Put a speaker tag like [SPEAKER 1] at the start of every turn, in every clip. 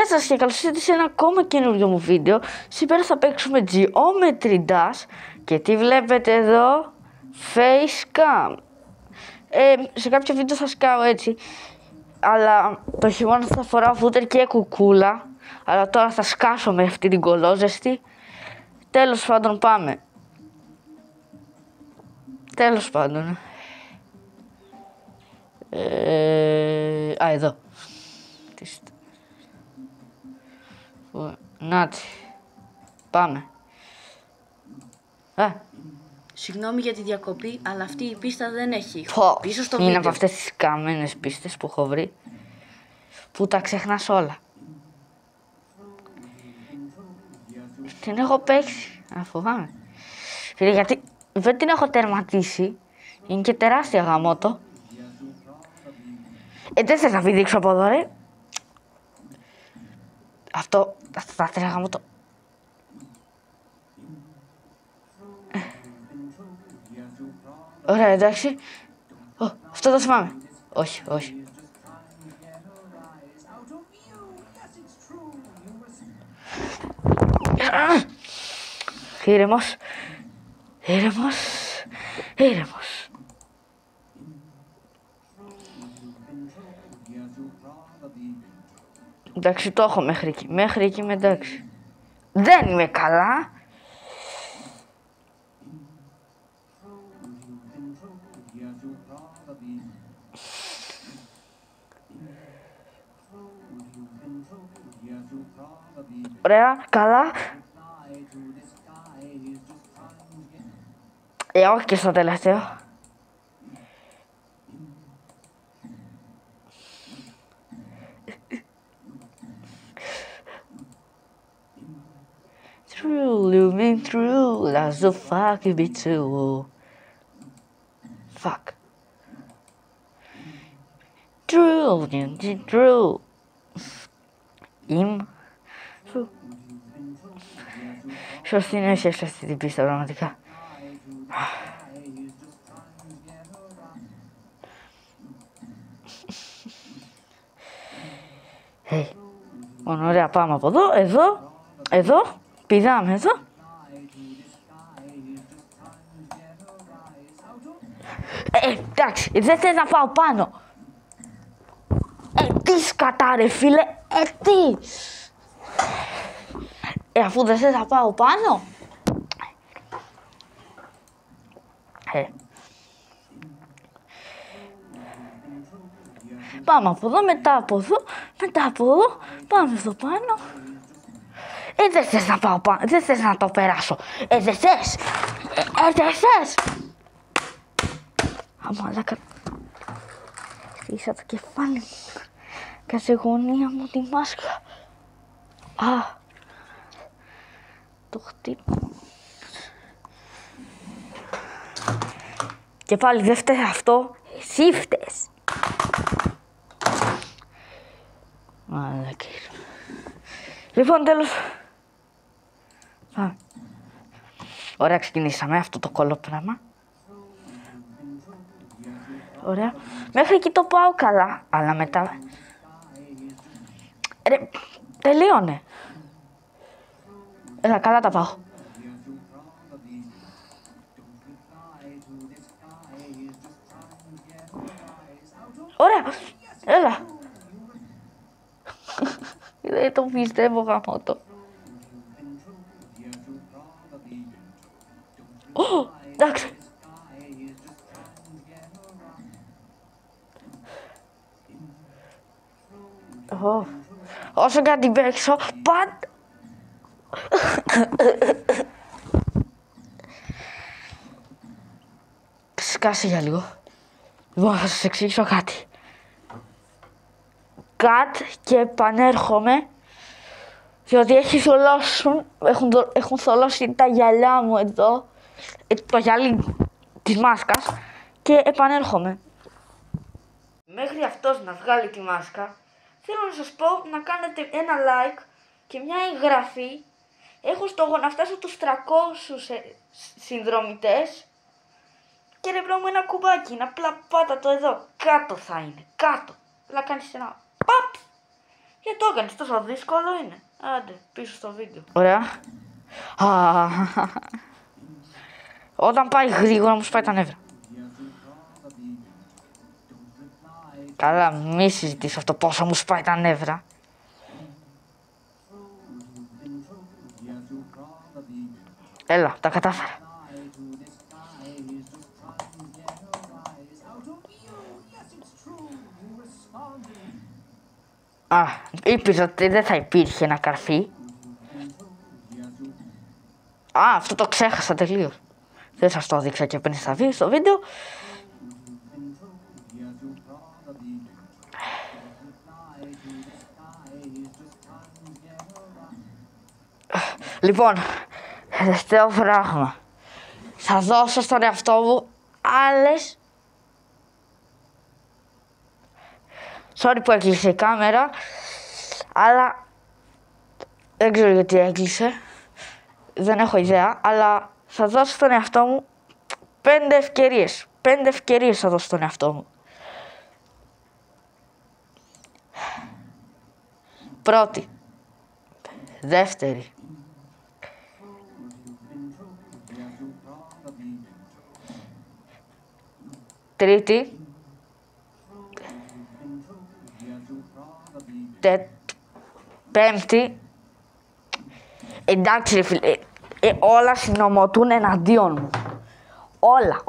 [SPEAKER 1] Γεια σας και καλώς ήρθατε σε ένα ακόμα καινούργιο μου βίντεο. Σήμερα θα παίξουμε Geometry Dash και τι βλέπετε εδώ, Facecam. Σε κάποιο βίντεο θα σκάω έτσι, αλλά το χειμώνα θα φοράω φούτερ και κουκούλα, αλλά τώρα θα σκάσω με αυτή την κολόζεστη. Τέλος πάντων πάμε. Τέλος πάντων. Εδώ. Νάτσι. Πάμε.
[SPEAKER 2] Συγγνώμη για τη διακοπή, αλλά αυτή η πίστα δεν έχει.
[SPEAKER 1] Πίσω στο είναι βίντεο. Από αυτές τις καμένες πίστες που έχω βρει, που τα ξεχνάς όλα. Την έχω παίξει. Φοβάμαι. Φίλε, γιατί δεν την έχω τερματίσει. Είναι και τεράστια γαμότο. Δεν θες να πηδήξω από εδώ, ρε. Αυτό θα ήθελα γαμότο. Ωραία, εντάξει. Αυτό το θυμάμαι. Όχι, όχι. Ήρεμος. Ήρεμος. Ήρεμος. Εντάξει, το έχω μέχρι εκεί. Μέχρι εκεί είμαι εντάξει. Δεν είμαι καλά. Ωραία, καλά. Όχι και στο τελευταίο. True, living true, that's the fuck it be too. Fuck. True, true. True. Σωστή είναι σε αυτή την πίστα πραγματικά. Hey. Ωραία, πάμε από εδώ, εδώ, πηδάμε εδώ. Εντάξει, δεν θες να πάω πάνω. Τι σκατά ρε φίλε, τι. Αφού δεν θες να πάω πάνω. Πάμε από εδώ, μετά από εδώ, μετά από εδώ, πάμε εδώ πάνω. Δεν θες να πάω πάνω, δεν θες να το περάσω. Δεν θες, δεν θες. Αμαλάκα. Χτίσα το κεφάλι μου. Κάτσε γωνία μου τη μάσκα. Το χτύπω. Και πάλι δεν φταίει αυτό, εσύ φταίς. Μαλάκα. Λοιπόν, τέλος. Ωραία, ξεκινήσαμε αυτό το κολόπραγμα. Ωραία. Μέχρι εκεί το πάω καλά, αλλά μετά... Ρε, τελείωνε. Καλά τα πάω. Ωραία, έλα. Δεν το πιστεύω γαμώτο. Εντάξει. Όσο και να την παίξω, πάντα... Σκάσε για λίγο. Λοιπόν, θα σας εξηγήσω κάτι. Και επανέρχομαι, διότι έχουν θολώσει τα γυαλιά μου εδώ, το γυαλί της μάσκας, και επανέρχομαι. Μέχρι αυτός να βγάλει τη μάσκα, θέλω να σας πω να κάνετε ένα like και μια εγγραφή. Έχω στόχο να φτάσω τους 300 συνδρομητές και ρε μπρο μου ένα κουμπάκι, απλά πάτα το εδώ, κάτω θα είναι, κάτω. Απλά κάνεις ένα παπ Γιατί το έκανες, τόσο δύσκολο είναι. Άντε, πίσω στο βίντεο. Ωραία. Όταν πάει γρήγορα μου σπάει τα νεύρα. Καλά, μη συζητήσω αυτό πόσο μου σπάει τα νεύρα. Έλα, τα κατάφερα. Είπες ότι δεν θα υπήρχε ένα καρφί. Αυτό το ξέχασα τελείως. Δεν σας το δείξα και πριν στο βίντεο. Λοιπόν, τελευταίο πράγμα. Θα δώσω στον εαυτό μου άλλες... Sorry που έκλεισε η κάμερα, αλλά δεν ξέρω γιατί έκλεισε. Δεν έχω ιδέα, αλλά θα δώσω στον εαυτό μου 5 ευκαιρίες. 5 ευκαιρίες θα δώσω στον εαυτό μου. Πρώτη. Δεύτερη. Τρίτη. Πέμπτη. Εντάξει ρε φίλε, όλα συνομωτούν εναντίον μου. Όλα.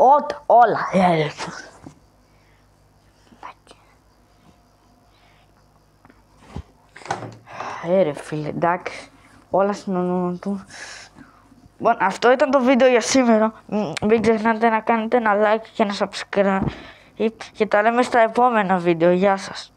[SPEAKER 1] Ρε φίλε, εντάξει, όλα συνομωτούν. Λοιπόν, αυτό ήταν το βίντεο για σήμερα. Μην ξεχνάτε να κάνετε ένα like και ένα subscribe και τα λέμε στα επόμενα βίντεο. Γεια σας.